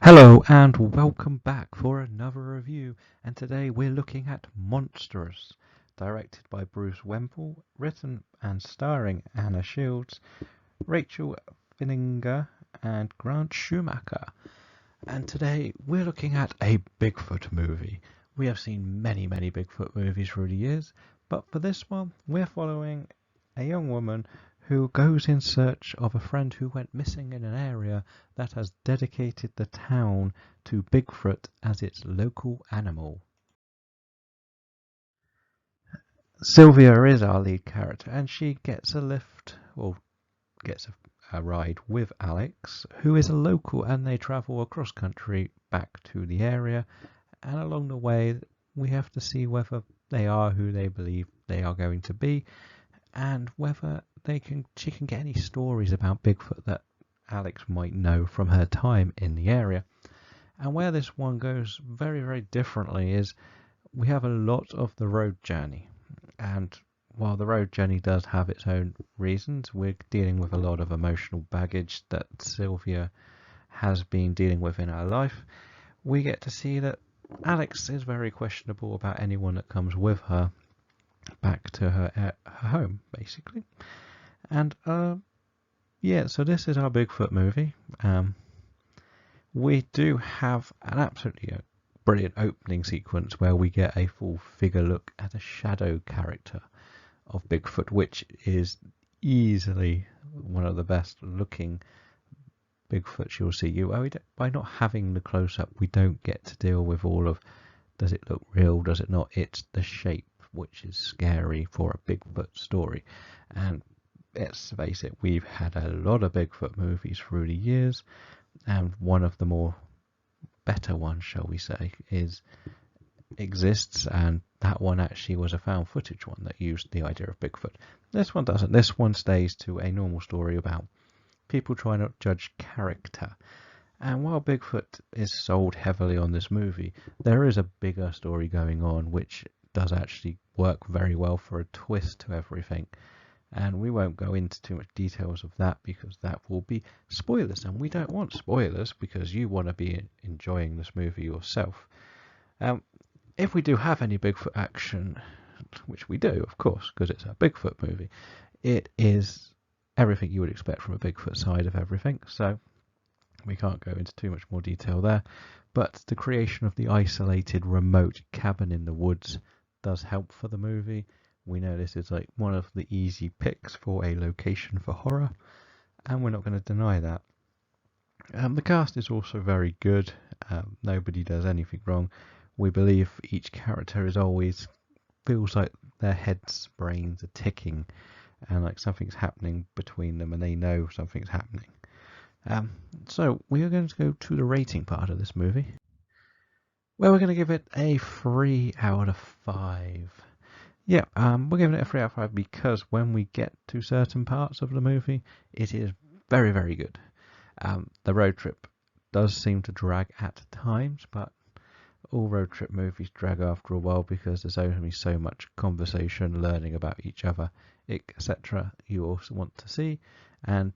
Hello and welcome back for another review, and today we're looking at Monstrous, directed by Bruce Wemple, written and starring Anna Shields, Rachel Finninger and Grant Schumacher. And today we're looking at a Bigfoot movie. We have seen many Bigfoot movies through the years, but for this one we're following a young woman who goes in search of a friend who went missing in an area that has dedicated the town to Bigfoot as its local animal. Sylvia is our lead character, and she gets a lift, or gets a ride with Alex, who is a local, and they travel across country back to the area, and along the way we have to see whether they are who they believe they are going to be, and whether she can get any stories about Bigfoot that Alex might know from her time in the area. And where this one goes very differently is we have a lot of the road journey, and while the road journey does have its own reasons, we're dealing with a lot of emotional baggage that Sylvia has been dealing with in her life. We get to see that Alex is very questionable about anyone that comes with her back to her home, basically. And yeah, so this is our Bigfoot movie. We do have an absolutely brilliant opening sequence where we get a full figure look at a shadow character of Bigfoot, which is easily one of the best looking Bigfoots you'll see. By not having the close-up, we don't get to deal with all of, does it look real, does it not? It's the shape which is scary for a Bigfoot story. And let's face it, we've had a lot of Bigfoot movies through the years, and one of the more better ones, shall we say, exists, and that one actually was a found footage one that used the idea of Bigfoot. This one doesn't. This one stays to a normal story about people trying to judge character. And while Bigfoot is sold heavily on this movie, there is a bigger story going on which does actually work very well for a twist to everything. And we won't go into too much details of that because that will be spoilers, and we don't want spoilers because you want to be enjoying this movie yourself. If we do have any Bigfoot action, which we do, of course, because it's a Bigfoot movie, it is everything you would expect from a Bigfoot side of everything, so we can't go into too much more detail there. But the creation of the isolated remote cabin in the woods does help for the movie. We know this is like one of the easy picks for a location for horror, and we're not going to deny that. The cast is also very good. Nobody does anything wrong. We believe each character is always feels like their heads, brains are ticking, and like something's happening between them, and they know something's happening. So we are going to go to the rating part of this movie, where we're going to give it a 3 out of 5. Yeah, we're giving it a 3 out of 5 because when we get to certain parts of the movie, it is very good. The road trip does seem to drag at times, but all road trip movies drag after a while because there's only so much conversation, learning about each other, etc. you also want to see. And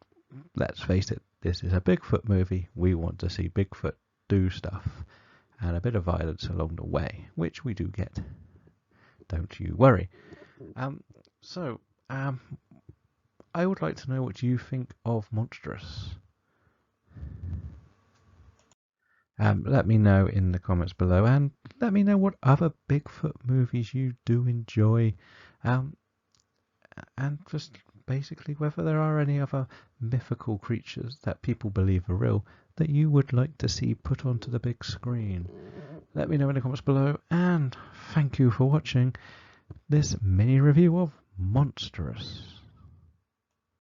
let's face it, this is a Bigfoot movie. We want to see Bigfoot do stuff and a bit of violence along the way, which we do get. Don't you worry. I would like to know what you think of Monstrous. Let me know in the comments below, and let me know what other Bigfoot movies you do enjoy, and just basically whether there are any other mythical creatures that people believe are real that you would like to see put onto the big screen. Let me know in the comments below, and thank you for watching this mini review of Monstrous.